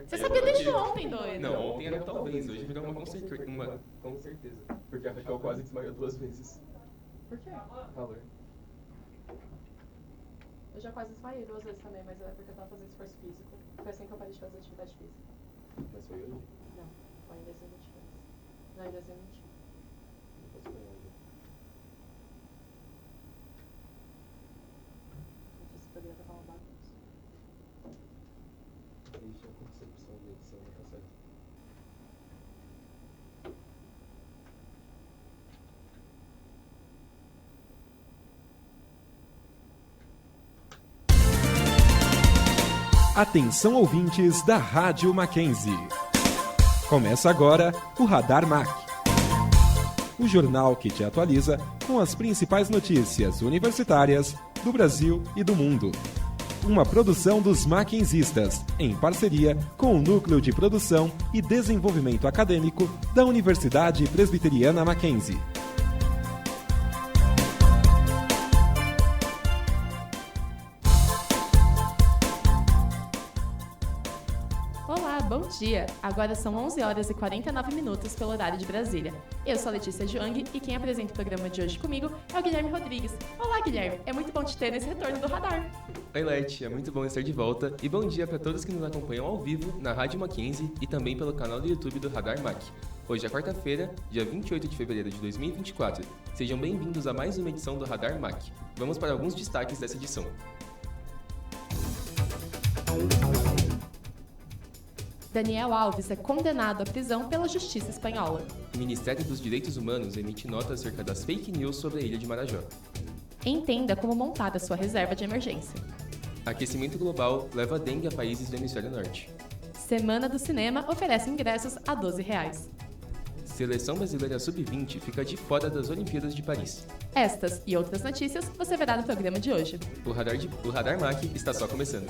Você sabia desde ontem, doido? Não, ontem era talvez, hoje virou uma com certeza. Com certeza. Porque a Raquel quase desmaiou 2 vezes. Por quê? Calor. Eu já quase desmaiei 2 vezes também, mas é porque eu tava fazendo esforço físico. Foi assim que eu parei de fazer atividade física. Mas foi hoje? Não, foi em 2022. Não, em 2021. Não posso ganhar hoje. Esse programa tá uma bagunça. Desde a concepção da edição da passagem. Atenção ouvintes da Rádio Mackenzie. Começa agora o Radar Mac, o jornal que te atualiza com as principais notícias universitárias do Brasil e do mundo. Uma produção dos Mackenzistas, em parceria com o Núcleo de Produção e Desenvolvimento Acadêmico da Universidade Presbiteriana Mackenzie. Olá, bom dia! Agora são 11 horas e 49 minutos pelo horário de Brasília. Eu sou a Letícia Juang e quem apresenta o programa de hoje comigo é o Guilherme Rodrigues. Olá, Guilherme! É muito bom te ter nesse retorno do Radar. Oi, Leti, é muito bom estar de volta e bom dia para todos que nos acompanham ao vivo na Rádio Mackenzie e também pelo canal do YouTube do Radar Mac. Hoje é quarta-feira, dia 28 de fevereiro de 2024. Sejam bem-vindos a mais uma edição do Radar Mac. Vamos para alguns destaques dessa edição. Daniel Alves é condenado à prisão pela justiça espanhola. O Ministério dos Direitos Humanos emite nota acerca das fake news sobre a ilha de Marajó. Entenda como montar a sua reserva de emergência. Aquecimento global leva a dengue a países do hemisfério norte. Semana do Cinema oferece ingressos a R$12. Seleção brasileira sub-20 fica de fora das Olimpíadas de Paris. Estas e outras notícias você verá no programa de hoje. O Radar Mac está só começando.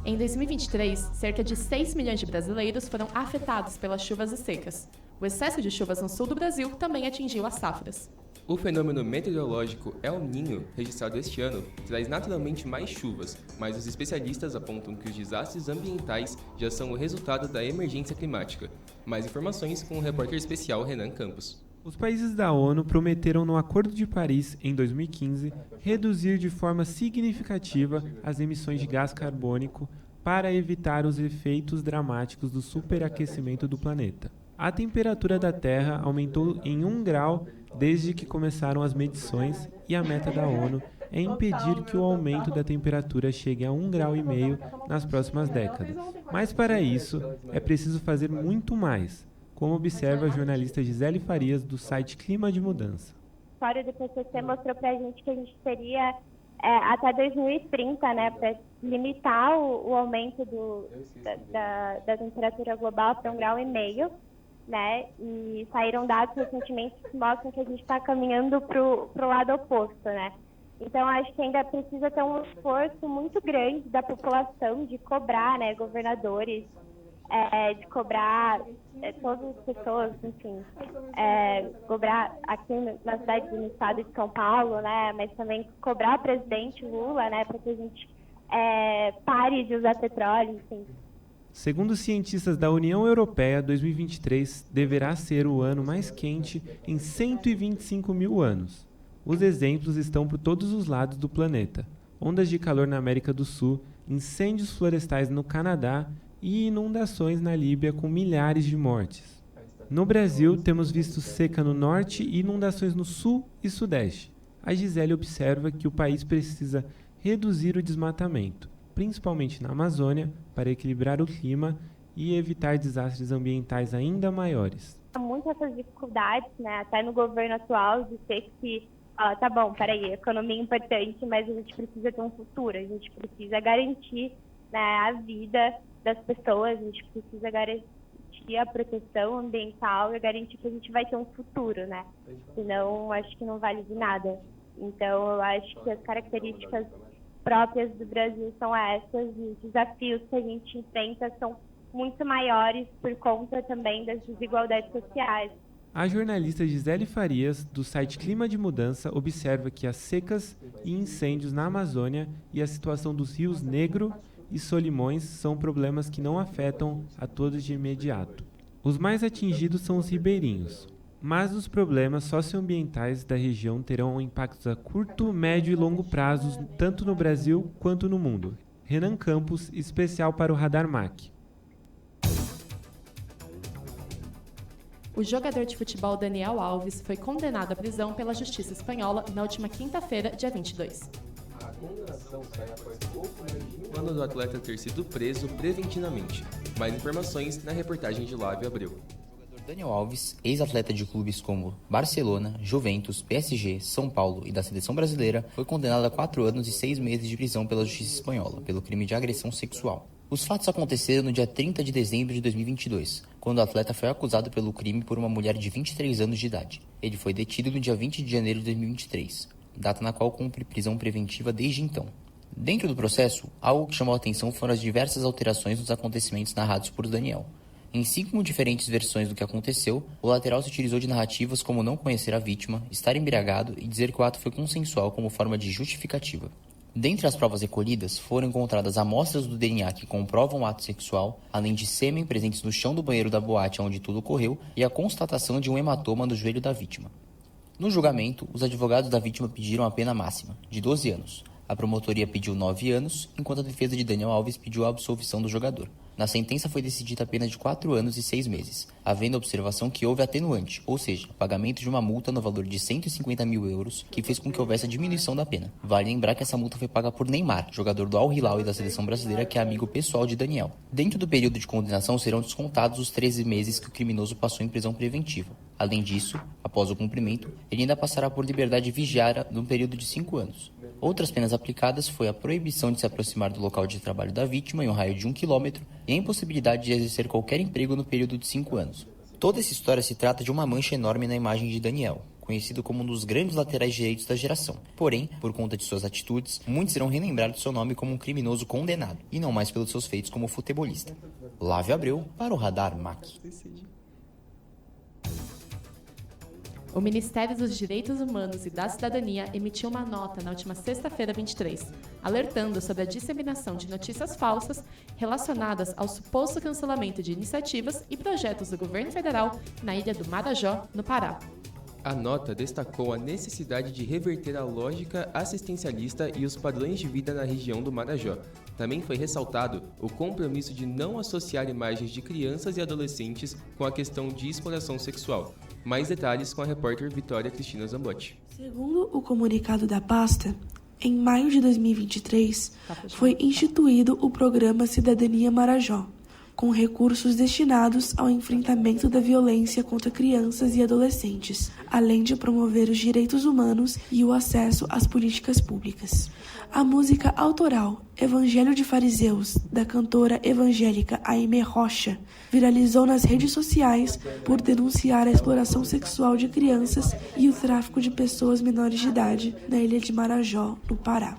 Em 2023, cerca de 6 milhões de brasileiros foram afetados pelas chuvas e secas. O excesso de chuvas no sul do Brasil também atingiu as safras. O fenômeno meteorológico El Niño, registrado este ano, traz naturalmente mais chuvas, mas os especialistas apontam que os desastres ambientais já são o resultado da emergência climática. Mais informações com o repórter especial Renan Campos. Os países da ONU prometeram no Acordo de Paris, em 2015, reduzir de forma significativa as emissões de gás carbônico para evitar os efeitos dramáticos do superaquecimento do planeta. A temperatura da Terra aumentou em 1 grau desde que começaram as medições e a meta da ONU é impedir que o aumento da temperatura chegue a 1,5 graus nas próximas décadas. Mas para isso, é preciso fazer muito mais, como observa a jornalista Gisele Farias, do site Clima de Mudança. A história do PCC mostrou para a gente que a gente teria até 2030, né, para limitar o aumento da temperatura global para 1,5 graus, né, e saíram dados recentemente que mostram que a gente está caminhando para o lado oposto, né. Então, acho que ainda precisa ter um esforço muito grande da população de cobrar, né, governadores, de cobrar todas as pessoas, enfim, cobrar aqui na cidade do estado de São Paulo, né, mas também cobrar o presidente Lula, né, para que a gente pare de usar petróleo, enfim. Segundo cientistas da União Europeia, 2023 deverá ser o ano mais quente em 125 mil anos. Os exemplos estão por todos os lados do planeta. Ondas de calor na América do Sul, incêndios florestais no Canadá e inundações na Líbia com milhares de mortes. No Brasil, temos visto seca no norte e inundações no sul e sudeste. A Gisele observa que o país precisa reduzir o desmatamento, principalmente na Amazônia, para equilibrar o clima e evitar desastres ambientais ainda maiores. Há muitas essas dificuldades, né, até no governo atual, de ter que tá bom, peraí, a economia é importante, mas a gente precisa ter um futuro, a gente precisa garantir, né, a vida das pessoas, a gente precisa garantir a proteção ambiental e garantir que a gente vai ter um futuro, né? Senão, acho que não vale de nada. Então, eu acho que as características próprias do Brasil são essas e os desafios que a gente enfrenta são muito maiores por conta também das desigualdades sociais. A jornalista Gisele Farias, do site Clima de Mudança, observa que as secas e incêndios na Amazônia e a situação dos rios Negro e Solimões são problemas que não afetam a todos de imediato. Os mais atingidos são os ribeirinhos, mas os problemas socioambientais da região terão impactos a curto, médio e longo prazos, tanto no Brasil quanto no mundo. Renan Campos, especial para o Radar MAC. O jogador de futebol Daniel Alves foi condenado à prisão pela Justiça Espanhola na última quinta-feira, dia 22. A condenação sai após pouco mais de O ano do atleta ter sido preso preventivamente. Mais informações na reportagem de Lávio Abreu. Daniel Alves, ex-atleta de clubes como Barcelona, Juventus, PSG, São Paulo e da Seleção Brasileira, foi condenado a 4 anos e 6 meses de prisão pela Justiça Espanhola, pelo crime de agressão sexual. Os fatos aconteceram no dia 30 de dezembro de 2022, quando o atleta foi acusado pelo crime por uma mulher de 23 anos de idade. Ele foi detido no dia 20 de janeiro de 2023, data na qual cumpre prisão preventiva desde então. Dentro do processo, algo que chamou a atenção foram as diversas alterações nos acontecimentos narrados por Daniel. Em 5 diferentes versões do que aconteceu, o lateral se utilizou de narrativas como não conhecer a vítima, estar embriagado e dizer que o ato foi consensual como forma de justificativa. Dentre as provas recolhidas, foram encontradas amostras do DNA que comprovam o ato sexual, além de sêmen presentes no chão do banheiro da boate onde tudo ocorreu e a constatação de um hematoma no joelho da vítima. No julgamento, os advogados da vítima pediram a pena máxima, de 12 anos. A promotoria pediu 9 anos, enquanto a defesa de Daniel Alves pediu a absolvição do jogador. Na sentença foi decidida a pena de 4 anos e 6 meses, havendo a observação que houve atenuante, ou seja, pagamento de uma multa no valor de 150 mil euros, que fez com que houvesse a diminuição da pena. Vale lembrar que essa multa foi paga por Neymar, jogador do Al Hilal e da Seleção Brasileira, que é amigo pessoal de Daniel. Dentro do período de condenação serão descontados os 13 meses que o criminoso passou em prisão preventiva. Além disso, após o cumprimento, ele ainda passará por liberdade vigiada no período de 5 anos. Outras penas aplicadas foi a proibição de se aproximar do local de trabalho da vítima em um raio de 1 km e a impossibilidade de exercer qualquer emprego no período de 5 anos. Toda essa história se trata de uma mancha enorme na imagem de Daniel, conhecido como um dos grandes laterais direitos da geração. Porém, por conta de suas atitudes, muitos irão relembrar de seu nome como um criminoso condenado, e não mais pelos seus feitos como futebolista. Lávio Abreu para o Radar MAC. O Ministério dos Direitos Humanos e da Cidadania emitiu uma nota na última sexta-feira 23, alertando sobre a disseminação de notícias falsas relacionadas ao suposto cancelamento de iniciativas e projetos do governo federal na ilha do Marajó, no Pará. A nota destacou a necessidade de reverter a lógica assistencialista e os padrões de vida na região do Marajó. Também foi ressaltado o compromisso de não associar imagens de crianças e adolescentes com a questão de exploração sexual. Mais detalhes com a repórter Vitória Cristina Zambotti. Segundo o comunicado da pasta, em maio de 2023, foi instituído o Programa Cidadania Marajó, com recursos destinados ao enfrentamento da violência contra crianças e adolescentes, além de promover os direitos humanos e o acesso às políticas públicas. A música autoral Evangelho de Fariseus, da cantora evangélica Aimee Rocha, viralizou nas redes sociais por denunciar a exploração sexual de crianças e o tráfico de pessoas menores de idade na ilha de Marajó, no Pará.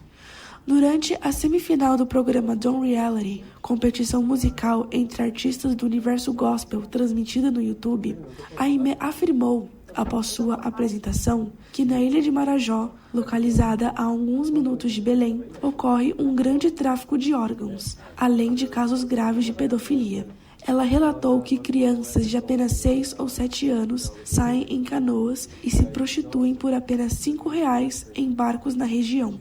Durante a semifinal do programa Don't Reality, competição musical entre artistas do universo gospel transmitida no YouTube, Aimee afirmou, após sua apresentação, que na ilha de Marajó, localizada a alguns minutos de Belém, ocorre um grande tráfico de órgãos, além de casos graves de pedofilia. Ela relatou que crianças de apenas 6 ou 7 anos saem em canoas e se prostituem por apenas R$5 em barcos na região.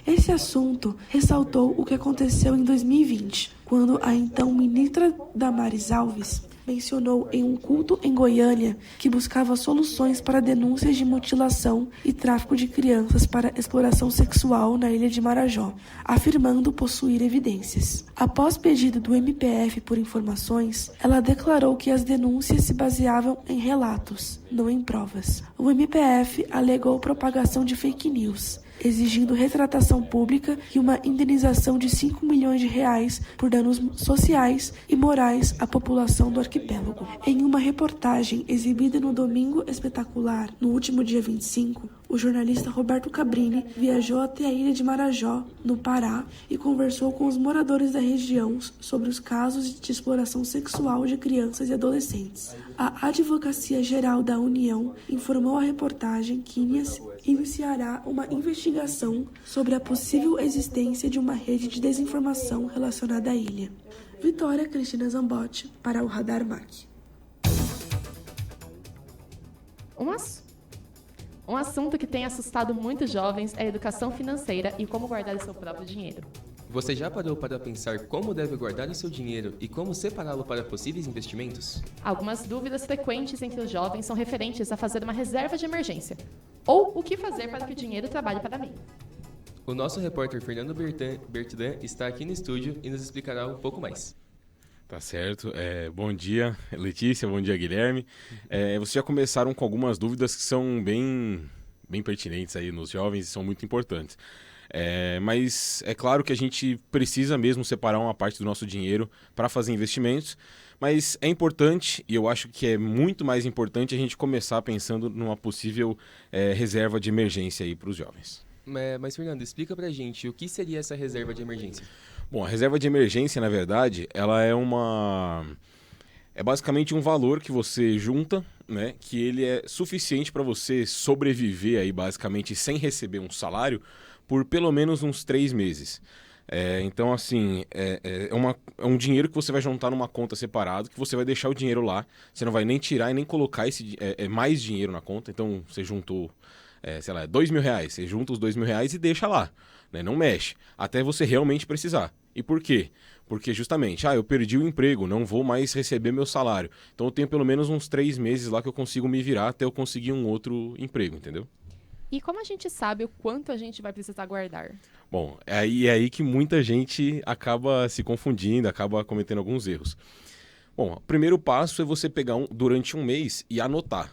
Esse assunto ressaltou o que aconteceu em 2020, quando a então ministra Damares Alves mencionou em um culto em Goiânia que buscava soluções para denúncias de mutilação e tráfico de crianças para exploração sexual na ilha de Marajó, afirmando possuir evidências. Após pedido do MPF por informações, ela declarou que as denúncias se baseavam em relatos, não em provas. O MPF alegou propagação de fake news, exigindo retratação pública e uma indenização de R$5 milhões por danos sociais e morais à população do arquipélago. arquipélago. Em uma reportagem exibida no Domingo Espetacular, no último dia 25, o jornalista Roberto Cabrini viajou até a ilha de Marajó, no Pará, e conversou com os moradores da região sobre os casos de exploração sexual de crianças e adolescentes. A Advocacia Geral da União informou à reportagem que iniciará uma investigação sobre a possível existência de uma rede de desinformação relacionada à ilha. Vitória Cristina Zambotti, para o Radar MAC. Um assunto que tem assustado muitos jovens é a educação financeira e como guardar o seu próprio dinheiro. Você já parou para pensar como deve guardar o seu dinheiro e como separá-lo para possíveis investimentos? Algumas dúvidas frequentes entre os jovens são referentes a fazer uma reserva de emergência, ou o que fazer para que o dinheiro trabalhe para mim. O nosso repórter Fernando Bertrand está aqui no estúdio e nos explicará um pouco mais. Tá certo. Bom dia, Letícia. Bom dia, Guilherme. Vocês já começaram com algumas dúvidas que são bem pertinentes aí nos jovens e são muito importantes. Mas é claro que a gente precisa mesmo separar uma parte do nosso dinheiro para fazer investimentos, mas é importante, e eu acho que é muito mais importante, a gente começar pensando numa possível reserva de emergência aí para os jovens. Mas, Fernando, explica pra gente o que seria essa reserva de emergência. Bom, a reserva de emergência, na verdade, ela é basicamente um valor que você junta, né, que ele é suficiente para você sobreviver aí, basicamente, sem receber um salário por pelo menos uns 3 meses. Então, assim, é um dinheiro que você vai juntar numa conta separada, que você vai deixar o dinheiro lá, você não vai nem tirar e nem colocar mais dinheiro na conta. Então, você juntou, sei lá, R$2.000, você junta os R$2.000 e deixa lá, né? Não mexe, até você realmente precisar. E por quê? Porque justamente, eu perdi o emprego, não vou mais receber meu salário. Então eu tenho pelo menos uns 3 meses lá que eu consigo me virar até eu conseguir um outro emprego, entendeu? E como a gente sabe o quanto a gente vai precisar guardar? Bom, é aí que muita gente acaba se confundindo, acaba cometendo alguns erros. Bom, o primeiro passo é você pegar durante um mês e anotar.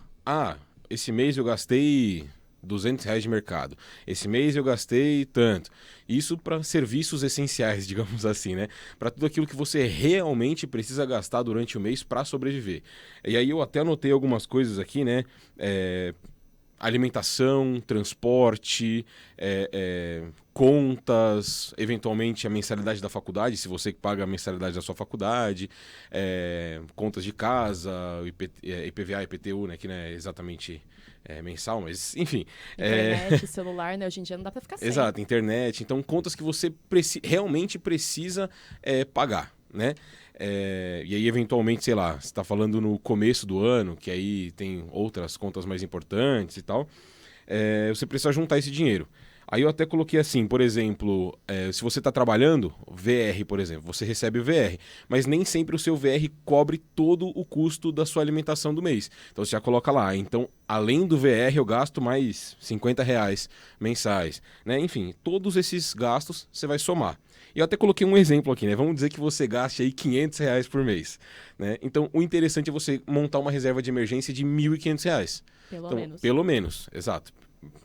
Esse mês eu gastei R$200 de mercado. Esse mês eu gastei tanto. Isso para serviços essenciais, digamos assim, né? Para tudo aquilo que você realmente precisa gastar durante o mês para sobreviver. E aí eu até anotei algumas coisas aqui, né? Alimentação, transporte, contas, eventualmente a mensalidade da faculdade, se você paga a mensalidade da sua faculdade, contas de casa, IPVA, IPTU, né, que não é exatamente mensal, mas enfim. Internet, celular, né, hoje em dia não dá para ficar sem. Exato, internet. Então, contas que você realmente precisa pagar, né? E aí, eventualmente, sei lá, você está falando no começo do ano, que aí tem outras contas mais importantes e tal, você precisa juntar esse dinheiro. Aí eu até coloquei assim, por exemplo, se você está trabalhando, VR, por exemplo, você recebe o VR, mas nem sempre o seu VR cobre todo o custo da sua alimentação do mês. Então você já coloca lá, então além do VR eu gasto mais R$50 mensais, né? Enfim, todos esses gastos você vai somar. E eu até coloquei um exemplo aqui, né? Vamos dizer que você gaste aí R$500 por mês, né? Então o interessante é você montar uma reserva de emergência de R$1.500. Pelo menos, exato.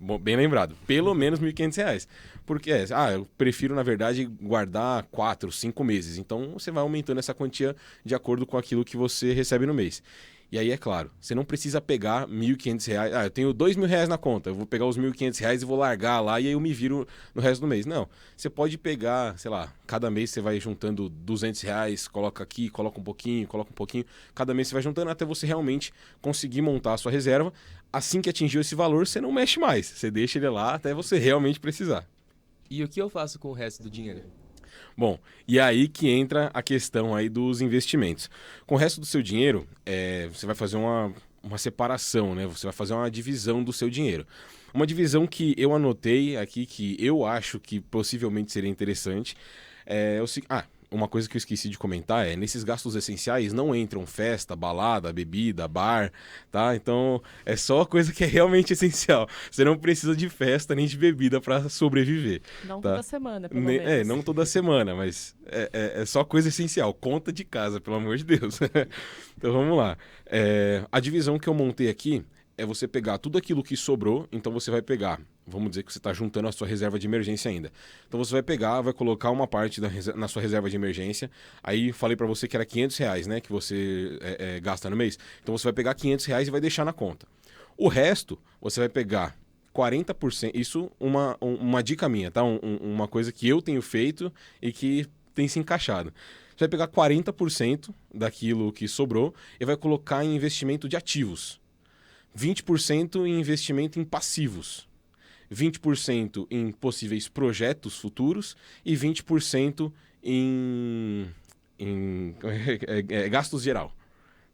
Bom, bem lembrado, pelo menos R$1.500. Porque eu prefiro, na verdade, guardar 4, 5 meses. Então você vai aumentando essa quantia de acordo com aquilo que você recebe no mês. E aí, é claro, você não precisa pegar R$1.500. Eu tenho R$2.000 na conta, eu vou pegar os R$1.500 e vou largar lá e aí eu me viro no resto do mês. Não, você pode pegar, sei lá, cada mês você vai juntando R$200, coloca aqui, coloca um pouquinho. Cada mês você vai juntando até você realmente conseguir montar a sua reserva. Assim que atingiu esse valor, você não mexe mais. Você deixa ele lá até você realmente precisar. E o que eu faço com o resto do dinheiro? Bom, e aí que entra a questão aí dos investimentos. Com o resto do seu dinheiro, você vai fazer uma separação, né? Você vai fazer uma divisão do seu dinheiro. Uma divisão que eu anotei aqui, que eu acho que possivelmente seria interessante, uma coisa que eu esqueci de comentar nesses gastos essenciais não entram festa, balada, bebida, bar, tá? Então, é só a coisa que é realmente essencial. Você não precisa de festa nem de bebida para sobreviver. Não tá? Toda semana, pelo menos. Não toda semana, mas é só coisa essencial. Conta de casa, pelo amor de Deus. Então, vamos lá. A divisão que eu montei aqui é você pegar tudo aquilo que sobrou, então você vai pegar vamos dizer que você está juntando a sua reserva de emergência ainda. Então você vai pegar, vai colocar uma parte na sua reserva de emergência. Aí falei para você que era R$500, né, que você gasta no mês. Então você vai pegar R$500 e vai deixar na conta. O resto, você vai pegar 40%. Isso uma dica minha, tá? Uma coisa que eu tenho feito e que tem se encaixado. Você vai pegar 40% daquilo que sobrou e vai colocar em investimento de ativos. 20% em investimento em passivos. 20% em possíveis projetos futuros e 20% em gastos geral.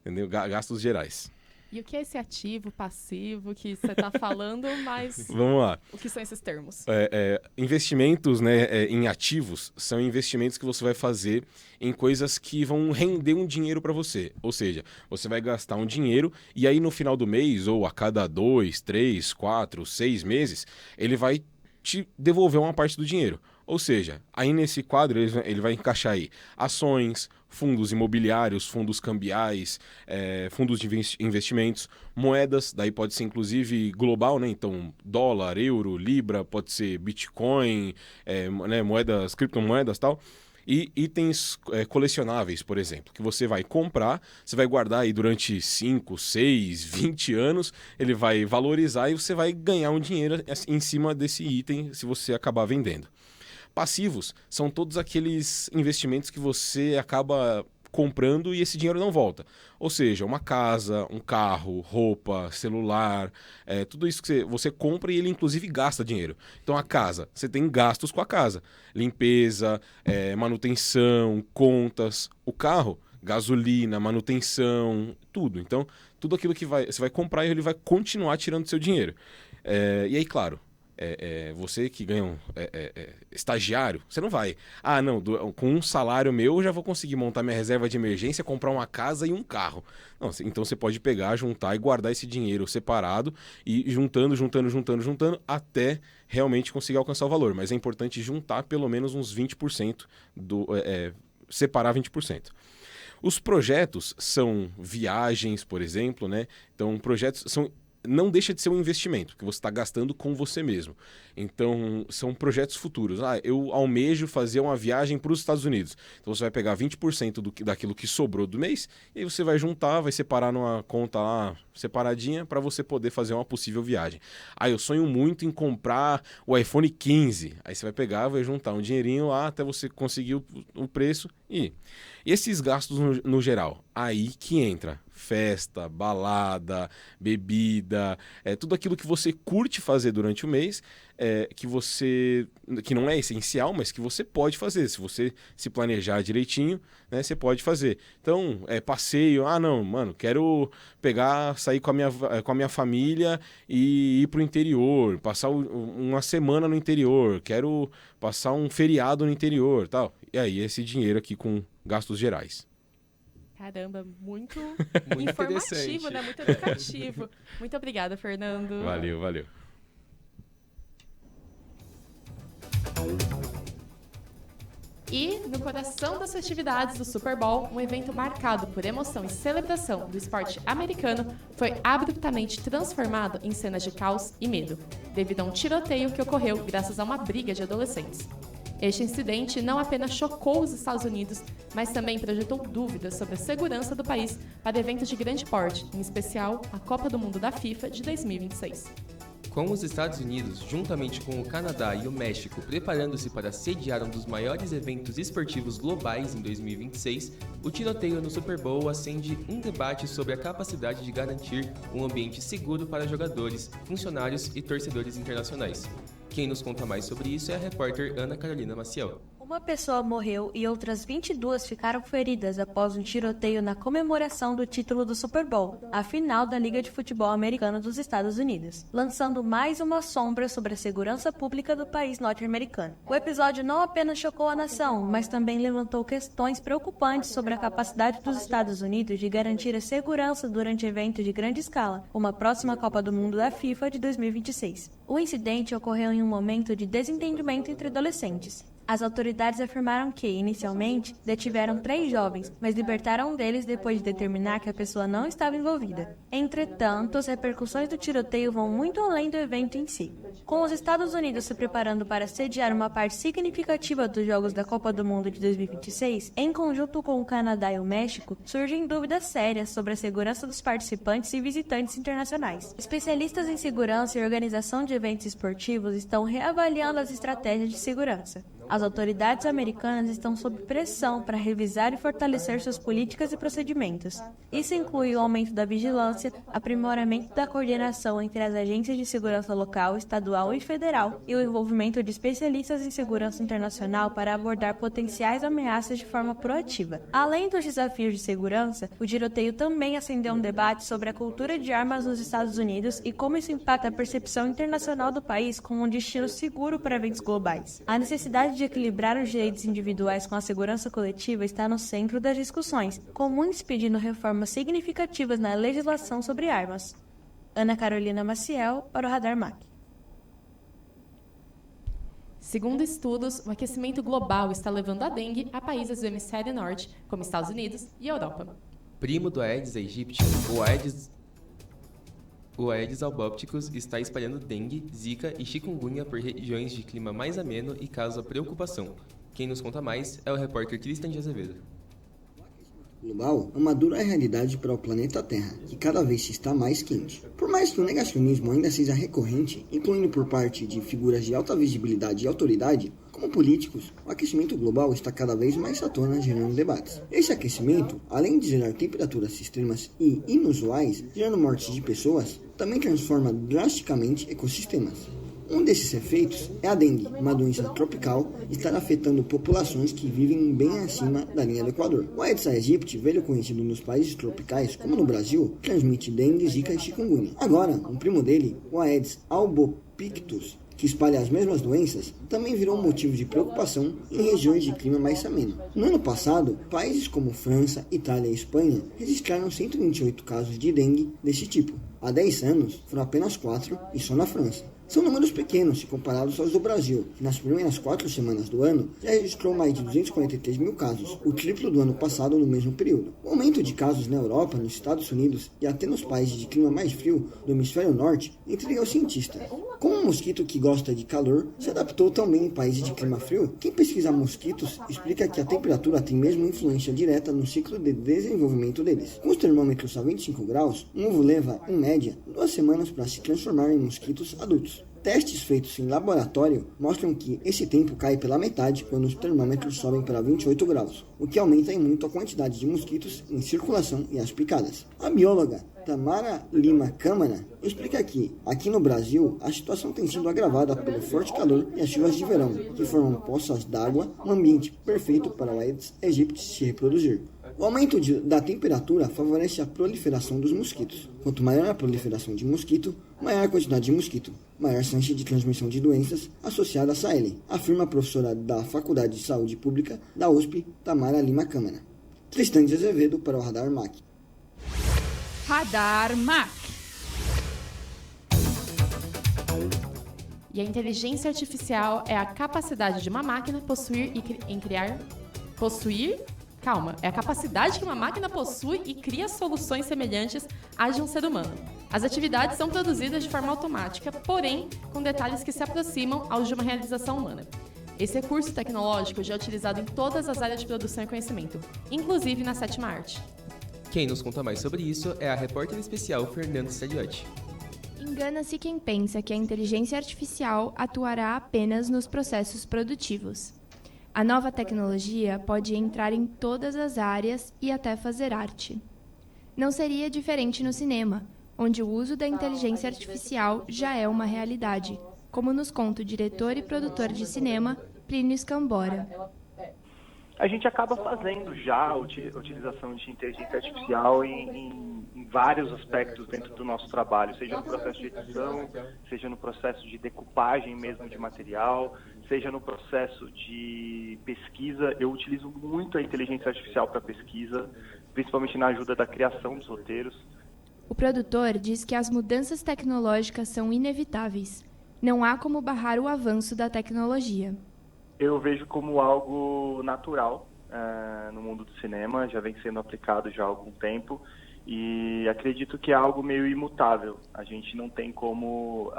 Entendeu? Gastos gerais. E o que é esse ativo, passivo que você está falando, mas vamos lá. O que são esses termos? Investimentos, né, em ativos são investimentos que você vai fazer em coisas que vão render um dinheiro para você. Ou seja, você vai gastar um dinheiro e aí no final do mês, ou a cada 2, 3, 4, 6 meses, ele vai te devolver uma parte do dinheiro. Ou seja, aí nesse quadro ele vai encaixar aí ações, fundos imobiliários, fundos cambiais, fundos de investimentos, moedas, daí pode ser inclusive global, né? Então dólar, euro, libra, pode ser Bitcoin, né? Moedas, criptomoedas e tal. E itens colecionáveis, por exemplo, que você vai comprar, você vai guardar aí durante 5, 6, 20 anos, ele vai valorizar e você vai ganhar um dinheiro em cima desse item se você acabar vendendo. Passivos são todos aqueles investimentos que você acaba comprando e esse dinheiro não volta. Ou seja, uma casa, um carro, roupa, celular, tudo isso que você compra e ele inclusive gasta dinheiro. Então a casa, você tem gastos com a casa. Limpeza, manutenção, contas. O carro, gasolina, manutenção, tudo. Então tudo aquilo que você vai comprar ele vai continuar tirando seu dinheiro. E aí, claro, você que ganha estagiário, você não vai. Não, com um salário meu eu já vou conseguir montar minha reserva de emergência, comprar uma casa e um carro. Não, então você pode pegar, juntar e guardar esse dinheiro separado e juntando até realmente conseguir alcançar o valor. Mas é importante juntar pelo menos uns 20%, separar 20%. Os projetos são viagens, por exemplo, né? Então, projetos não deixa de ser um investimento, que você está gastando com você mesmo. Então, são projetos futuros. Eu almejo fazer uma viagem para os Estados Unidos. Então, você vai pegar 20% daquilo que sobrou do mês e aí você vai juntar, vai separar numa conta lá separadinha para você poder fazer uma possível viagem. Eu sonho muito em comprar o iPhone 15. Aí você vai pegar, vai juntar um dinheirinho lá até você conseguir o preço e esses gastos no geral. Aí que entra festa, balada, bebida, tudo aquilo que você curte fazer durante o mês, que não é essencial, mas que você pode fazer. Se você se planejar direitinho, né, você pode fazer. Então, passeio, não, mano, quero sair com a minha família e ir pro interior, passar uma semana no interior, quero passar um feriado no interior, tal. E aí, esse dinheiro aqui com gastos gerais. Caramba, muito informativo, né? Muito educativo. Muito obrigada, Fernando. Valeu. E, no coração das festividades do Super Bowl, um evento marcado por emoção e celebração do esporte americano foi abruptamente transformado em cenas de caos e medo, devido a um tiroteio que ocorreu graças a uma briga de adolescentes. Este incidente não apenas chocou os Estados Unidos, mas também projetou dúvidas sobre a segurança do país para eventos de grande porte, em especial a Copa do Mundo da FIFA de 2026. Com os Estados Unidos, juntamente com o Canadá e o México, preparando-se para sediar um dos maiores eventos esportivos globais em 2026, o tiroteio no Super Bowl acende um debate sobre a capacidade de garantir um ambiente seguro para jogadores, funcionários e torcedores internacionais. Quem nos conta mais sobre isso é a repórter Ana Carolina Maciel. Uma pessoa morreu e outras 22 ficaram feridas após um tiroteio na comemoração do título do Super Bowl, a final da Liga de Futebol Americana dos Estados Unidos, lançando mais uma sombra sobre a segurança pública do país norte-americano. O episódio não apenas chocou a nação, mas também levantou questões preocupantes sobre a capacidade dos Estados Unidos de garantir a segurança durante eventos de grande escala, como a próxima Copa do Mundo da FIFA de 2026. O incidente ocorreu em um momento de desentendimento entre adolescentes. As autoridades afirmaram que, inicialmente, detiveram 3 jovens, mas libertaram um deles depois de determinar que a pessoa não estava envolvida. Entretanto, as repercussões do tiroteio vão muito além do evento em si. Com os Estados Unidos se preparando para sediar uma parte significativa dos Jogos da Copa do Mundo de 2026, em conjunto com o Canadá e o México, surgem dúvidas sérias sobre a segurança dos participantes e visitantes internacionais. Especialistas em segurança e organização de eventos esportivos estão reavaliando as estratégias de segurança. As autoridades americanas estão sob pressão para revisar e fortalecer suas políticas e procedimentos. Isso inclui o aumento da vigilância, aprimoramento da coordenação entre as agências de segurança local, estadual e federal, e o envolvimento de especialistas em segurança internacional para abordar potenciais ameaças de forma proativa. Além dos desafios de segurança, o tiroteio também acendeu um debate sobre a cultura de armas nos Estados Unidos e como isso impacta a percepção internacional do país como um destino seguro para eventos globais. A necessidade de equilibrar os direitos individuais com a segurança coletiva está no centro das discussões, com muitos pedindo reformas significativas na legislação sobre armas. Ana Carolina Maciel, para o Radar MAC. Segundo estudos, o aquecimento global está levando a dengue a países do hemisfério norte, como Estados Unidos e Europa. Primo do Aedes aegypti, o Aedes albopicus está espalhando dengue, zika e chikungunya por regiões de clima mais ameno e causa preocupação. Quem nos conta mais é o repórter Cristian de Azevedo. Global é uma dura realidade para o planeta Terra, que cada vez está mais quente. Por mais que o negacionismo ainda seja recorrente, incluindo por parte de figuras de alta visibilidade e autoridade, como políticos, o aquecimento global está cada vez mais à tona, gerando debates. Esse aquecimento, além de gerar temperaturas extremas e inusuais, gerando mortes de pessoas, também transforma drasticamente ecossistemas. Um desses efeitos é a dengue, uma doença tropical que está afetando populações que vivem bem acima da linha do Equador. O Aedes aegypti, velho conhecido nos países tropicais, como no Brasil, transmite dengue, zika e chikungunya. Agora, um primo dele, o Aedes albopictus, que espalha as mesmas doenças, também virou um motivo de preocupação em regiões de clima mais ameno. No ano passado, países como França, Itália e Espanha registraram 128 casos de dengue desse tipo. Há 10 anos, foram apenas 4 e só na França. São números pequenos se comparados aos do Brasil, que nas primeiras 4 semanas do ano já registrou mais de 243 mil casos, o triplo do ano passado no mesmo período. O aumento de casos na Europa, nos Estados Unidos e até nos países de clima mais frio do hemisfério norte intriga os cientistas. Como um mosquito que gosta de calor se adaptou também em países de clima frio, quem pesquisa mosquitos explica que a temperatura tem mesmo influência direta no ciclo de desenvolvimento deles. Com os termômetros a 25 graus, um ovo leva, em média, 2 semanas para se transformar em mosquitos adultos. Testes feitos em laboratório mostram que esse tempo cai pela metade quando os termômetros sobem para 28 graus, o que aumenta em muito a quantidade de mosquitos em circulação e as picadas. A bióloga Tamara Lima Câmara explica que, aqui no Brasil, a situação tem sido agravada pelo forte calor e as chuvas de verão, que formam poças d'água, um ambiente perfeito para o Aedes aegypti se reproduzir. O aumento da temperatura favorece a proliferação dos mosquitos. Quanto maior a proliferação de mosquito, maior a quantidade de mosquito, maior chance de transmissão de doenças associadas a ele, afirma a professora da Faculdade de Saúde Pública da USP, Tamara Lima Câmara. Tristan de Azevedo para o Radar MAC. Radar MAC. E a inteligência artificial é a capacidade de uma máquina É a capacidade que uma máquina possui e cria soluções semelhantes às de um ser humano. As atividades são produzidas de forma automática, porém, com detalhes que se aproximam aos de uma realização humana. Esse recurso tecnológico já é utilizado em todas as áreas de produção e conhecimento, inclusive na 7ª arte. Quem nos conta mais sobre isso é a repórter especial Fernanda Stadiotti. Engana-se quem pensa que a inteligência artificial atuará apenas nos processos produtivos. A nova tecnologia pode entrar em todas as áreas e até fazer arte. Não seria diferente no cinema, onde o uso da inteligência artificial já é uma realidade, como nos conta o diretor e produtor de cinema, Plínio Scambora. A gente acaba fazendo já a utilização de inteligência artificial em vários aspectos dentro do nosso trabalho, seja no processo de edição, seja no processo de decupagem mesmo de material, seja no processo de pesquisa. Eu utilizo muito a inteligência artificial para pesquisa, principalmente na ajuda da criação dos roteiros. O produtor diz que as mudanças tecnológicas são inevitáveis. Não há como barrar o avanço da tecnologia. Eu vejo como algo natural no mundo do cinema, já vem sendo aplicado já há algum tempo e acredito que é algo meio imutável. A gente não tem como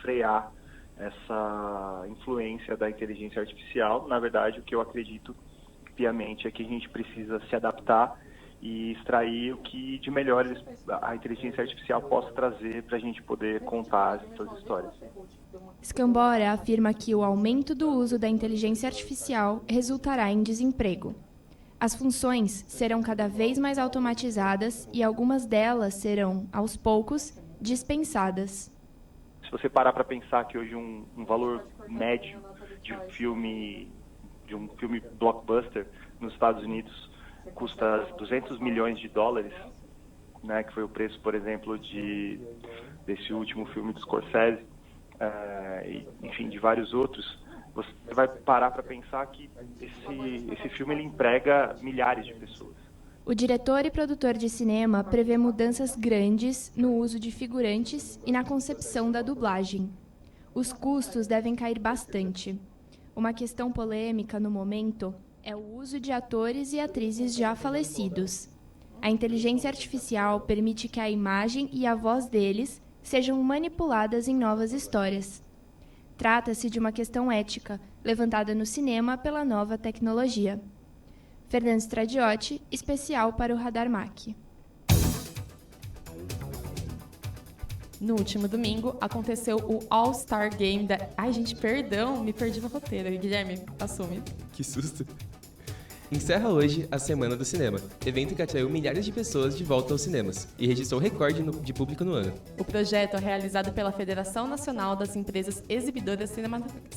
frear essa influência da inteligência artificial. Na verdade, o que eu acredito piamente é que a gente precisa se adaptar e extrair o que de melhor a inteligência artificial possa trazer para a gente poder contar essas histórias. Scambora afirma que o aumento do uso da inteligência artificial resultará em desemprego. As funções serão cada vez mais automatizadas e algumas delas serão, aos poucos, dispensadas. Se você parar para pensar que hoje um valor médio de um filme blockbuster nos Estados Unidos custa $200 milhões, né, que foi o preço, por exemplo, desse último filme do Scorsese, enfim, de vários outros, você vai parar para pensar que esse filme ele emprega milhares de pessoas. O diretor e produtor de cinema prevê mudanças grandes no uso de figurantes e na concepção da dublagem. Os custos devem cair bastante. Uma questão polêmica no momento é o uso de atores e atrizes já falecidos. A inteligência artificial permite que a imagem e a voz deles sejam manipuladas em novas histórias. Trata-se de uma questão ética, levantada no cinema pela nova tecnologia. Fernando Stradiotti, especial para o Radar MAC. No último domingo, aconteceu o All-Star Game da... Ai, gente, perdão, me perdi no roteiro. Guilherme, assume. Que susto. Encerra hoje a Semana do Cinema, evento que atraiu milhares de pessoas de volta aos cinemas e registrou recorde de público no ano. O projeto é realizado pela Federação Nacional das Empresas Exibidoras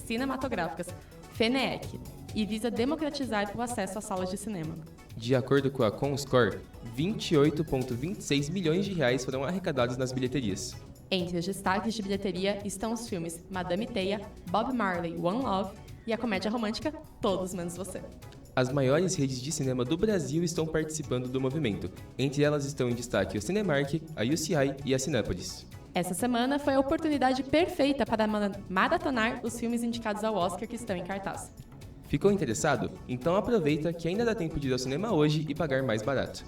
Cinematográficas, FENEEC, e visa democratizar o acesso às salas de cinema. De acordo com a Comscore, 28,26 milhões de reais foram arrecadados nas bilheterias. Entre os destaques de bilheteria estão os filmes Madame Teia, Bob Marley, One Love e a comédia romântica Todos Menos Você. As maiores redes de cinema do Brasil estão participando do movimento. Entre elas estão em destaque o Cinemark, a UCI e a Cinépolis. Essa semana foi a oportunidade perfeita para maratonar os filmes indicados ao Oscar que estão em cartaz. Ficou interessado? Então aproveita que ainda dá tempo de ir ao cinema hoje e pagar mais barato.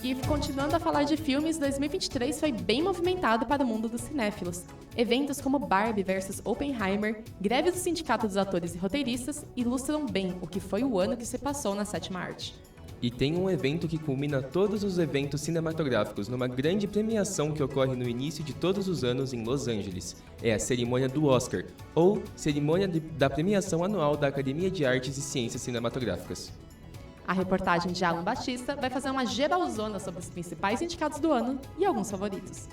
E continuando a falar de filmes, 2023 foi bem movimentado para o mundo dos cinéfilos. Eventos como Barbie vs Oppenheimer, greve do Sindicato dos Atores e Roteiristas ilustram bem o que foi o ano que se passou na sétima arte. E tem um evento que culmina todos os eventos cinematográficos numa grande premiação que ocorre no início de todos os anos em Los Angeles. É a cerimônia do Oscar, ou cerimônia da premiação anual da Academia de Artes e Ciências Cinematográficas. A reportagem de Alan Batista vai fazer uma geralzona sobre os principais indicados do ano e alguns favoritos.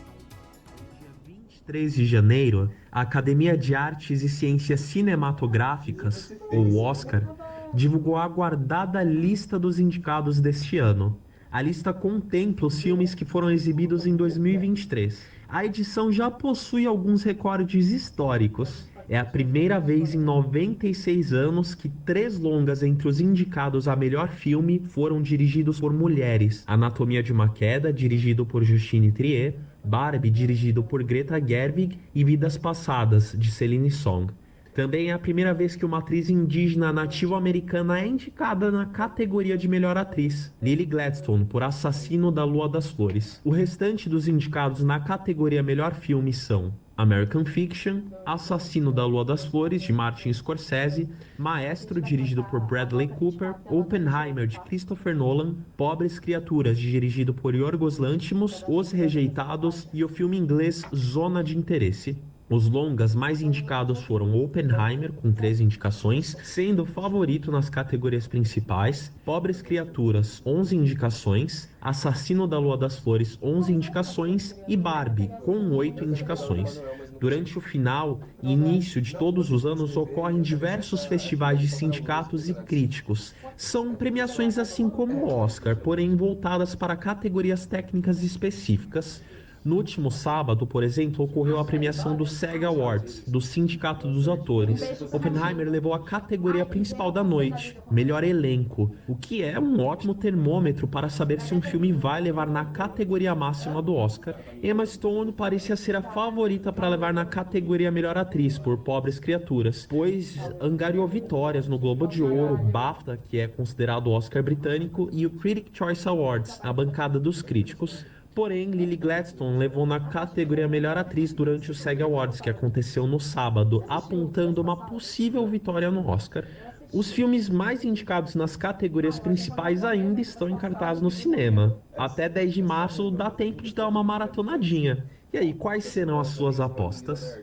Dia 23 de janeiro, a Academia de Artes e Ciências Cinematográficas, ou Oscar, divulgou a aguardada lista dos indicados deste ano. A lista contempla os filmes que foram exibidos em 2023. A edição já possui alguns recordes históricos. É a primeira vez em 96 anos que 3 longas entre os indicados a melhor filme foram dirigidos por mulheres. Anatomia de uma Queda, dirigido por Justine Triet, Barbie, dirigido por Greta Gerwig, e Vidas Passadas, de Celine Song. Também é a primeira vez que uma atriz indígena nativo-americana é indicada na categoria de melhor atriz, Lily Gladstone, por Assassino da Lua das Flores. O restante dos indicados na categoria melhor filme são American Fiction, Assassino da Lua das Flores, de Martin Scorsese, Maestro, dirigido por Bradley Cooper, Oppenheimer, de Christopher Nolan, Pobres Criaturas, dirigido por Yorgos Lanthimos, Os Rejeitados e o filme inglês Zona de Interesse. Os longas mais indicados foram Oppenheimer, com 3 indicações, sendo o favorito nas categorias principais, Pobres Criaturas, 11 indicações, Assassino da Lua das Flores, 11 indicações e Barbie, com 8 indicações. Durante o final e início de todos os anos ocorrem diversos festivais de sindicatos e críticos. São premiações assim como o Oscar, porém voltadas para categorias técnicas específicas. No último sábado, por exemplo, ocorreu a premiação do SAG Awards, do Sindicato dos Atores. Oppenheimer levou a categoria principal da noite, melhor elenco, o que é um ótimo termômetro para saber se um filme vai levar na categoria máxima do Oscar. Emma Stone parecia ser a favorita para levar na categoria melhor atriz por Pobres Criaturas, pois angariou vitórias no Globo de Ouro, BAFTA, que é considerado o Oscar britânico, e o Critics' Choice Awards, a bancada dos críticos. Porém, Lily Gladstone levou na categoria Melhor Atriz durante o SAG Awards, que aconteceu no sábado, apontando uma possível vitória no Oscar. Os filmes mais indicados nas categorias principais ainda estão em cartaz no cinema. Até 10 de março dá tempo de dar uma maratonadinha. E aí, quais serão as suas apostas?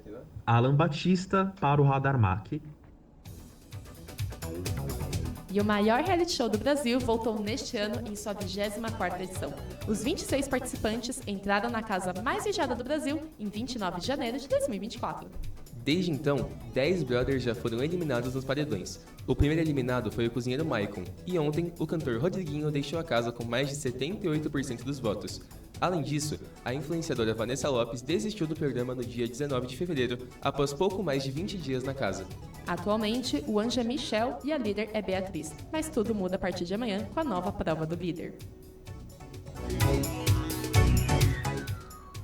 Alan Batista para o Radar Mac. E o maior reality show do Brasil voltou neste ano em sua 24ª edição. Os 26 participantes entraram na casa mais vigiada do Brasil em 29 de janeiro de 2024. Desde então, 10 brothers já foram eliminados nos paredões. O primeiro eliminado foi o cozinheiro Maicon, e ontem o cantor Rodriguinho deixou a casa com mais de 78% dos votos. Além disso, a influenciadora Vanessa Lopes desistiu do programa no dia 19 de fevereiro, após pouco mais de 20 dias na casa. Atualmente, o anjo é Michel e a líder é Beatriz, mas tudo muda a partir de amanhã com a nova prova do líder.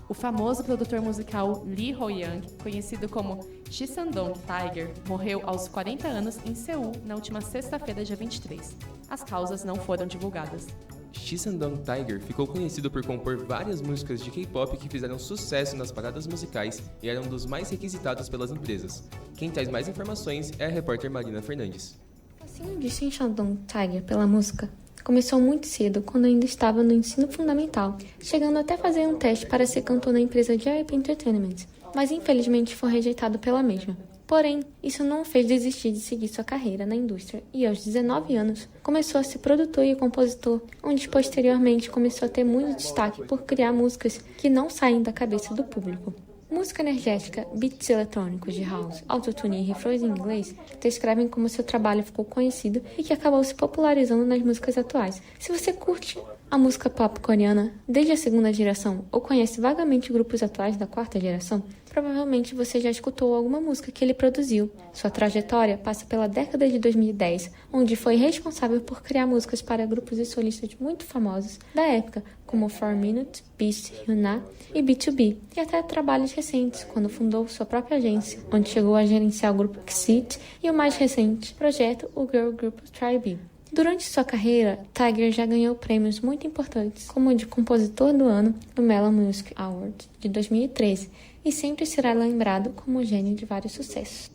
O famoso produtor musical Lee Ho-young, conhecido como Chisandong Tiger, morreu aos 40 anos em Seul na última sexta-feira, dia 23. As causas não foram divulgadas. Chisandong Tiger ficou conhecido por compor várias músicas de K-pop que fizeram sucesso nas paradas musicais e eram dos mais requisitados pelas empresas. Quem traz mais informações é a repórter Marina Fernandes. O fascínio de Chisandong Tiger pela música começou muito cedo, quando ainda estava no ensino fundamental, chegando até fazer um teste para ser cantor na empresa JYP Entertainment, mas infelizmente foi rejeitado pela mesma. Porém, isso não o fez desistir de seguir sua carreira na indústria e aos 19 anos começou a ser produtor e compositor, onde posteriormente começou a ter muito destaque por criar músicas que não saem da cabeça do público. Música energética, beats eletrônicos de house, autotune e refrões em inglês descrevem como seu trabalho ficou conhecido e que acabou se popularizando nas músicas atuais. Se você curte a música pop coreana desde a segunda geração ou conhece vagamente grupos atuais da quarta geração, provavelmente você já escutou alguma música que ele produziu. Sua trajetória passa pela década de 2010, onde foi responsável por criar músicas para grupos e solistas muito famosos da época, como 4Minute, Beast, Hyuna e B2B, e até trabalhos recentes, quando fundou sua própria agência, onde chegou a gerenciar o grupo Xit e o mais recente projeto, o girl group Tribe. Durante sua carreira, Tiger já ganhou prêmios muito importantes, como o de Compositor do Ano no Melon Music Award de 2013, e sempre será lembrado como gênio de vários sucessos.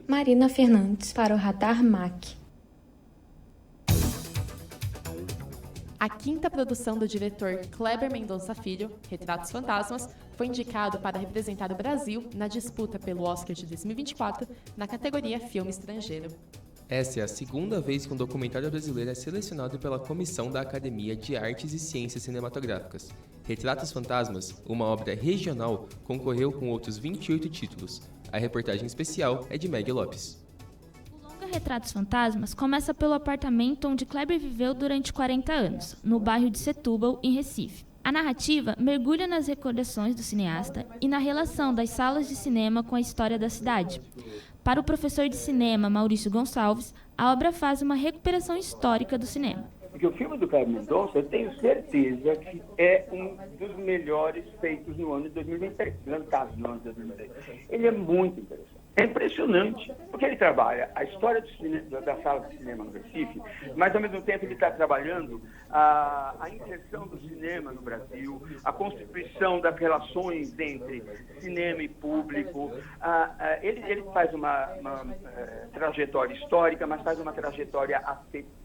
Marina Fernandes para o Radar Mac. A quinta produção do diretor Kleber Mendonça Filho, Retratos Fantasmas, foi indicado para representar o Brasil na disputa pelo Oscar de 2024 na categoria Filme Estrangeiro. Essa é a segunda vez que um documentário brasileiro é selecionado pela Comissão da Academia de Artes e Ciências Cinematográficas. Retratos Fantasmas, uma obra regional, concorreu com outros 28 títulos. A reportagem especial é de Meg Lopes. O longa Retratos Fantasmas começa pelo apartamento onde Kleber viveu durante 40 anos, no bairro de Setúbal, em Recife. A narrativa mergulha nas recordações do cineasta e na relação das salas de cinema com a história da cidade. Para o professor de cinema Maurício Gonçalves, a obra faz uma recuperação histórica do cinema. Porque o filme do Kleber Mendonça, eu tenho certeza que é um dos melhores feitos no ano de 2023, lançados no ano de 2023. Ele é muito interessante. É impressionante, porque ele trabalha a história do cinema, da sala de cinema no Recife, mas ao mesmo tempo ele está trabalhando a inserção do cinema no Brasil, a constituição das relações entre cinema e público. Ele faz uma trajetória histórica, mas faz uma trajetória afetiva.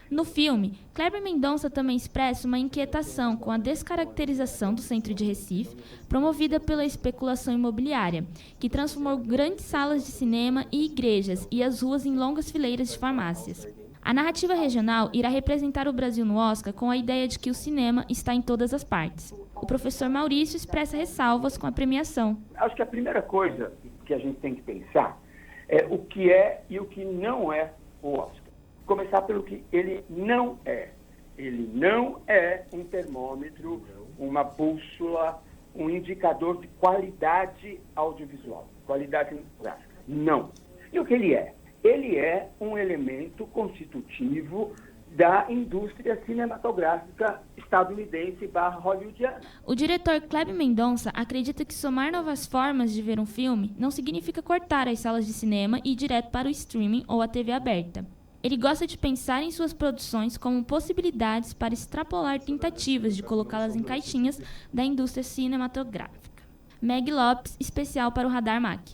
No filme, Kleber Mendonça também expressa uma inquietação com a descaracterização do centro de Recife, promovida pela especulação imobiliária, que transformou grandes salas de cinema e igrejas e as ruas em longas fileiras de farmácias. A narrativa regional irá representar o Brasil no Oscar com a ideia de que o cinema está em todas as partes. O professor Maurício expressa ressalvas com a premiação. Acho que a primeira coisa que a gente tem que pensar é o que é e o que não é o Oscar. Começar pelo que ele não é. Ele não é um termômetro, uma bússola um indicador de qualidade audiovisual, qualidade cinematográfica. Não. E o que ele é? Ele é um elemento constitutivo da indústria cinematográfica estadunidense / hollywoodiana. O diretor Kleber Mendonça acredita que somar novas formas de ver um filme não significa cortar as salas de cinema e ir direto para o streaming ou a TV aberta. Ele gosta de pensar em suas produções como possibilidades para extrapolar tentativas de colocá-las em caixinhas da indústria cinematográfica. Meg Lopes, especial para o Radar MAC.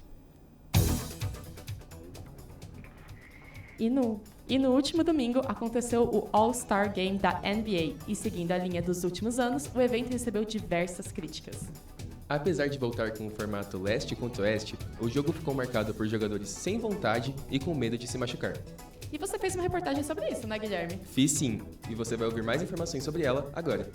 E no último domingo aconteceu o All-Star Game da NBA e, seguindo a linha dos últimos anos, o evento recebeu diversas críticas. Apesar de voltar com o formato leste contra oeste, o jogo ficou marcado por jogadores sem vontade e com medo de se machucar. E você fez uma reportagem sobre isso, né, Guilherme? Fiz sim, e você vai ouvir mais informações sobre ela agora.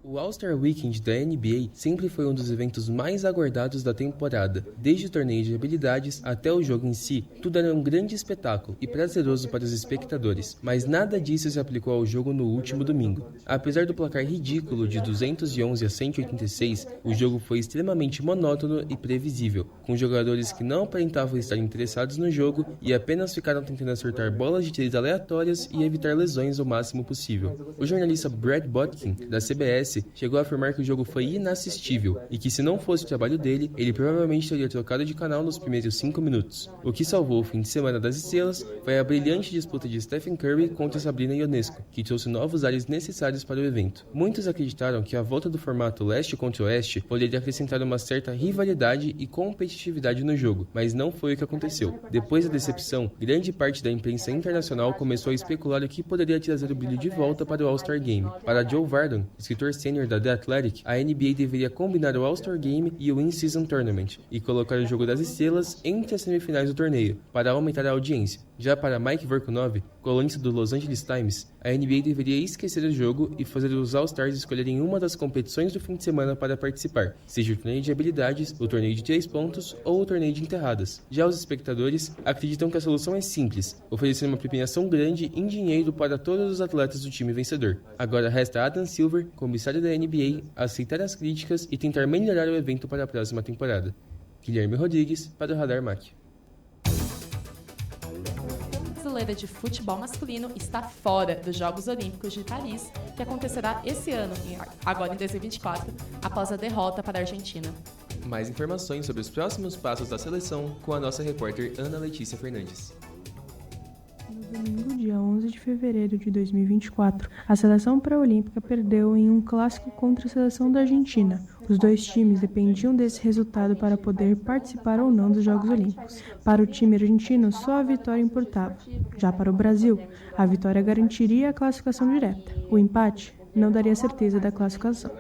O All-Star Weekend da NBA sempre foi um dos eventos mais aguardados da temporada. Desde o torneio de habilidades até o jogo em si, tudo era um grande espetáculo e prazeroso para os espectadores, mas nada disso se aplicou ao jogo no último domingo. Apesar do placar ridículo de 211 a 186, o jogo foi extremamente monótono e previsível, com jogadores que não aparentavam estar interessados no jogo e apenas ficaram tentando acertar bolas de três aleatórias e evitar lesões o máximo possível. O jornalista Brad Botkin, da CBS, chegou a afirmar que o jogo foi inassistível e que se não fosse o trabalho dele, ele provavelmente teria trocado de canal nos primeiros 5 minutos. O que salvou o fim de semana das estrelas foi a brilhante disputa de Stephen Curry contra Sabrina Ionescu, que trouxe novos ares necessários para o evento. Muitos acreditaram que a volta do formato leste contra oeste poderia acrescentar uma certa rivalidade e competitividade no jogo, mas não foi o que aconteceu. Depois da decepção, grande parte da imprensa internacional começou a especular o que poderia trazer o brilho de volta para o All-Star Game. Para Joe Vardon, escritor sênior da The Athletic, a NBA deveria combinar o All-Star Game e o In-Season Tournament e colocar o jogo das estrelas entre as semifinais do torneio, para aumentar a audiência. Já para Mike Vorkunov, colunista do Los Angeles Times, a NBA deveria esquecer o jogo e fazer os All-Stars escolherem uma das competições do fim de semana para participar, seja o torneio de habilidades, o torneio de 3 pontos ou o torneio de enterradas. Já os espectadores acreditam que a solução é simples, oferecer uma premiação grande em dinheiro para todos os atletas do time vencedor. Agora resta Adam Silver, comissário da NBA, aceitar as críticas e tentar melhorar o evento para a próxima temporada. Guilherme Rodrigues, para o Radar MAC. A brasileira de futebol masculino está fora dos Jogos Olímpicos de Paris, que acontecerá esse ano, agora em 2024, após a derrota para a Argentina. Mais informações sobre os próximos passos da seleção com a nossa repórter Ana Letícia Fernandes. No domingo, dia 11 de fevereiro de 2024, a seleção pré-olímpica perdeu em um clássico contra a seleção da Argentina. Os dois times dependiam desse resultado para poder participar ou não dos Jogos Olímpicos. Para o time argentino, só a vitória importava. Já para o Brasil, a vitória garantiria a classificação direta. O empate não daria certeza da classificação.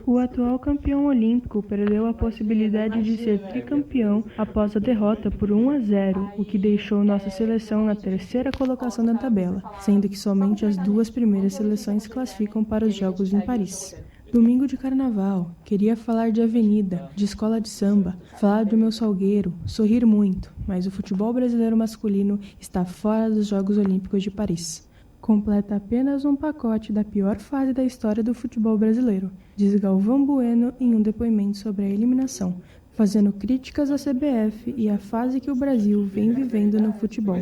O atual campeão olímpico perdeu a possibilidade de ser tricampeão após a derrota por 1-0, o que deixou nossa seleção na terceira colocação da tabela, sendo que somente as duas primeiras seleções se classificam para os Jogos em Paris. Domingo de Carnaval, queria falar de avenida, de escola de samba, falar do meu salgueiro, sorrir muito, mas o futebol brasileiro masculino está fora dos Jogos Olímpicos de Paris. Completa apenas um pacote da pior fase da história do futebol brasileiro, diz Galvão Bueno em um depoimento sobre a eliminação, fazendo críticas à CBF e à fase que o Brasil vem vivendo no futebol.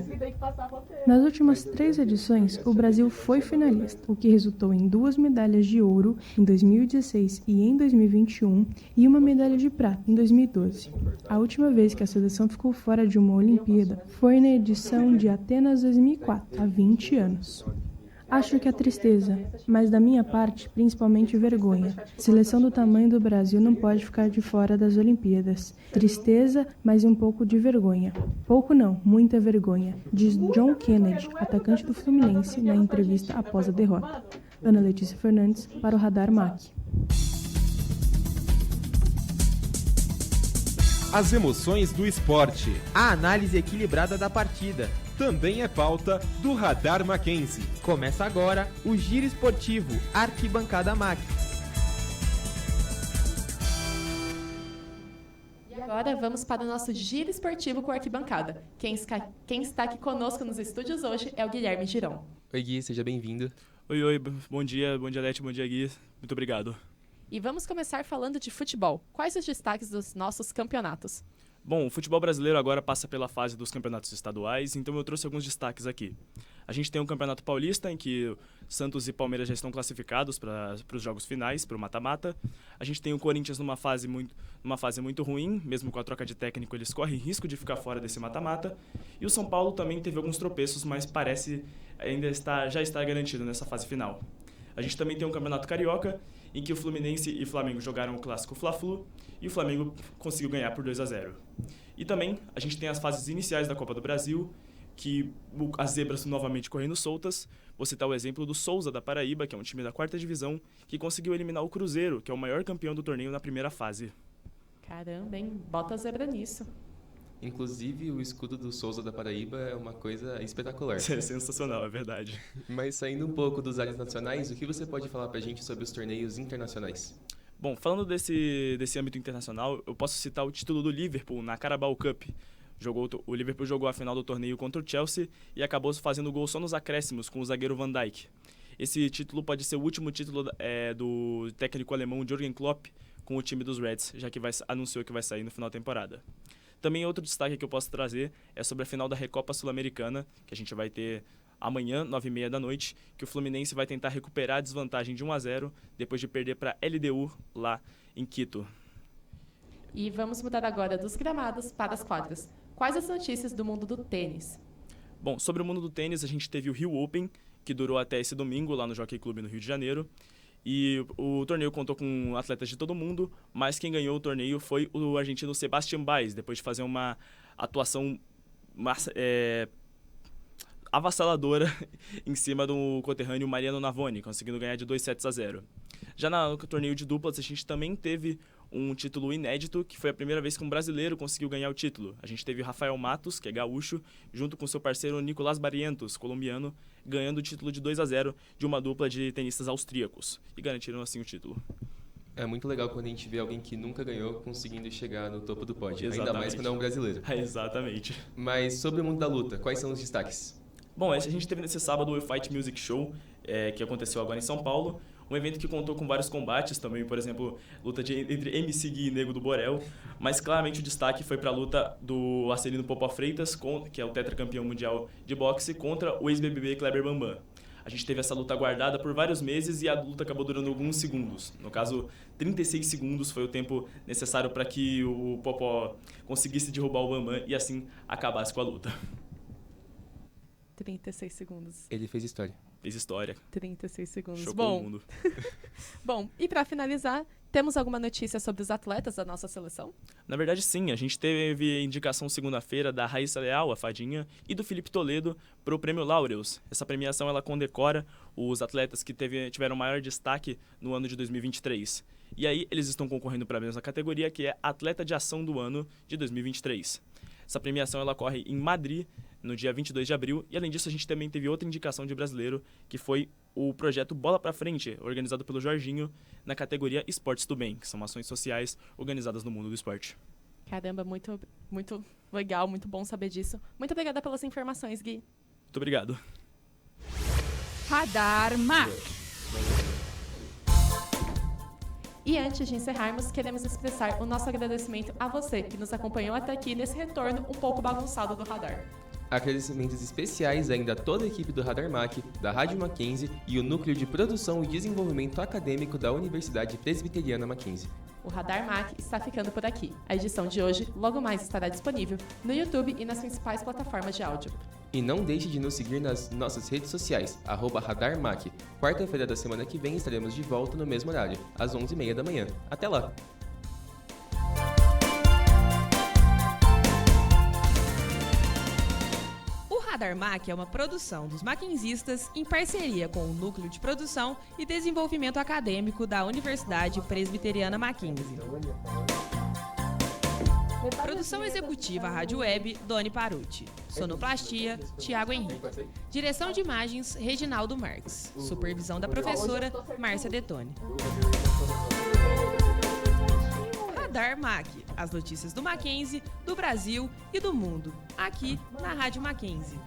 Nas últimas 3 edições, o Brasil foi finalista, o que resultou em 2 medalhas de ouro em 2016 e em 2021 e uma medalha de prata em 2012. A última vez que a seleção ficou fora de uma Olimpíada foi na edição de Atenas 2004, há 20 anos. Acho que a tristeza, mas da minha parte, principalmente vergonha. Seleção do tamanho do Brasil não pode ficar de fora das Olimpíadas. Tristeza, mas um pouco de vergonha. Pouco não, muita vergonha, diz John Kennedy, atacante do Fluminense, na entrevista após a derrota. Ana Letícia Fernandes, para o Radar MAC. As emoções do esporte. A análise equilibrada da partida. Também é pauta do Radar Mackenzie. Começa agora o Giro Esportivo Arquibancada MAC. E agora vamos para o nosso Giro Esportivo com Arquibancada. Quem está aqui conosco nos estúdios hoje é o Guilherme Giron. Oi Gui, seja bem-vindo. Oi, bom dia Leti, bom dia Gui, muito obrigado. E vamos começar falando de futebol. Quais os destaques dos nossos campeonatos? Bom, o futebol brasileiro agora passa pela fase dos campeonatos estaduais, então eu trouxe alguns destaques aqui. A gente tem o Campeonato Paulista, em que Santos e Palmeiras já estão classificados para os jogos finais, para o mata-mata. A gente tem o Corinthians numa fase muito ruim, mesmo com a troca de técnico, eles correm risco de ficar fora desse mata-mata. E o São Paulo também teve alguns tropeços, mas parece já estar garantido nessa fase final. A gente também tem um Campeonato Carioca, em que o Fluminense e o Flamengo jogaram o clássico Fla-Flu e o Flamengo conseguiu ganhar por 2-0. E também a gente tem as fases iniciais da Copa do Brasil, que as zebras novamente correndo soltas. Vou citar o exemplo do Souza da Paraíba, que é um time da 4ª divisão, que conseguiu eliminar o Cruzeiro, que é o maior campeão do torneio na primeira fase. Caramba, hein? Bota a zebra nisso. Inclusive, o escudo do Souza da Paraíba é uma coisa espetacular. É sensacional, é verdade. Mas saindo um pouco dos áreas nacionais, o que você pode falar pra gente sobre os torneios internacionais? Bom, falando desse âmbito internacional, eu posso citar o título do Liverpool na Carabao Cup. O Liverpool jogou a final do torneio contra o Chelsea e acabou fazendo gol só nos acréscimos com o zagueiro Van Dijk. Esse título pode ser o último título do técnico alemão Jürgen Klopp com o time dos Reds, já que anunciou que vai sair no final da temporada. Também outro destaque que eu posso trazer é sobre a final da Recopa Sul-Americana, que a gente vai ter amanhã, 9h30 da noite, que o Fluminense vai tentar recuperar a desvantagem de 1-0 depois de perder para a LDU lá em Quito. E vamos mudar agora dos gramados para as quadras. Quais as notícias do mundo do tênis? Bom, sobre o mundo do tênis, a gente teve o Rio Open, que durou até esse domingo lá no Jockey Club no Rio de Janeiro. E o torneio contou com atletas de todo mundo, mas quem ganhou o torneio foi o argentino Sebastián Baez, depois de fazer uma atuação avassaladora em cima do conterrâneo Mariano Navoni, conseguindo ganhar de 2-0. Já no torneio de duplas, a gente também teve um título inédito, que foi a primeira vez que um brasileiro conseguiu ganhar o título. A gente teve o Rafael Matos, que é gaúcho, junto com seu parceiro Nicolás Barrientos, colombiano, ganhando o título de 2-0 de uma dupla de tenistas austríacos, e garantiram assim o título. É muito legal quando a gente vê alguém que nunca ganhou conseguindo chegar no topo do pódio, Exatamente. Ainda mais quando é um brasileiro. Exatamente. Mas sobre o mundo da luta, quais são os destaques? Bom, a gente teve nesse sábado o Fight Music Show, que aconteceu agora em São Paulo, um evento que contou com vários combates também, por exemplo, luta entre MC Gui e Nego do Borel, mas claramente o destaque foi para a luta do Arcelino Popó Freitas, que é o tetracampeão mundial de boxe, contra o ex-BBB Kleber Bambam. A gente teve essa luta aguardada por vários meses e a luta acabou durando alguns segundos. No caso, 36 segundos foi o tempo necessário para que o Popó conseguisse derrubar o Bambam e assim acabasse com a luta. 36 segundos. Ele fez história. Fez história. 36 segundos. Chocou o mundo. Bom, e para finalizar, temos alguma notícia sobre os atletas da nossa seleção? Na verdade, sim. A gente teve indicação segunda-feira da Raíssa Leal, a Fadinha, e do Felipe Toledo para o Prêmio Laureus. Essa premiação ela condecora os atletas que tiveram maior destaque no ano de 2023. E aí, eles estão concorrendo para a mesma categoria, que é Atleta de Ação do Ano de 2023. Essa premiação ela ocorre em Madrid, no dia 22 de abril, e além disso a gente também teve outra indicação de brasileiro, que foi o projeto Bola Pra Frente, organizado pelo Jorginho, na categoria Esportes do Bem, que são ações sociais organizadas no mundo do esporte. Caramba, muito legal, muito bom saber disso. Muito obrigada pelas informações, Gui. Muito obrigado. Radar MAC. E antes de encerrarmos, queremos expressar o nosso agradecimento a você que nos acompanhou até aqui nesse retorno um pouco bagunçado do Radar. Agradecimentos especiais ainda a toda a equipe do Radar MAC, da Rádio Mackenzie e o Núcleo de Produção e Desenvolvimento Acadêmico da Universidade Presbiteriana Mackenzie. O Radar MAC está ficando por aqui. A edição de hoje logo mais estará disponível no YouTube e nas principais plataformas de áudio. E não deixe de nos seguir nas nossas redes sociais, @RadarMac. Quarta-feira da semana que vem estaremos de volta no mesmo horário, às 11h30 da manhã. Até lá! O Radar MAC é uma produção dos maquinzistas em parceria com o Núcleo de Produção e Desenvolvimento Acadêmico da Universidade Presbiteriana Mackenzie. Produção executiva Rádio Web, Doni Paruti. Sonoplastia, Tiago Henrique. Direção de imagens, Reginaldo Marques. Supervisão da professora, Márcia Detone. Radar MAC, as notícias do Mackenzie, do Brasil e do mundo, aqui na Rádio Mackenzie.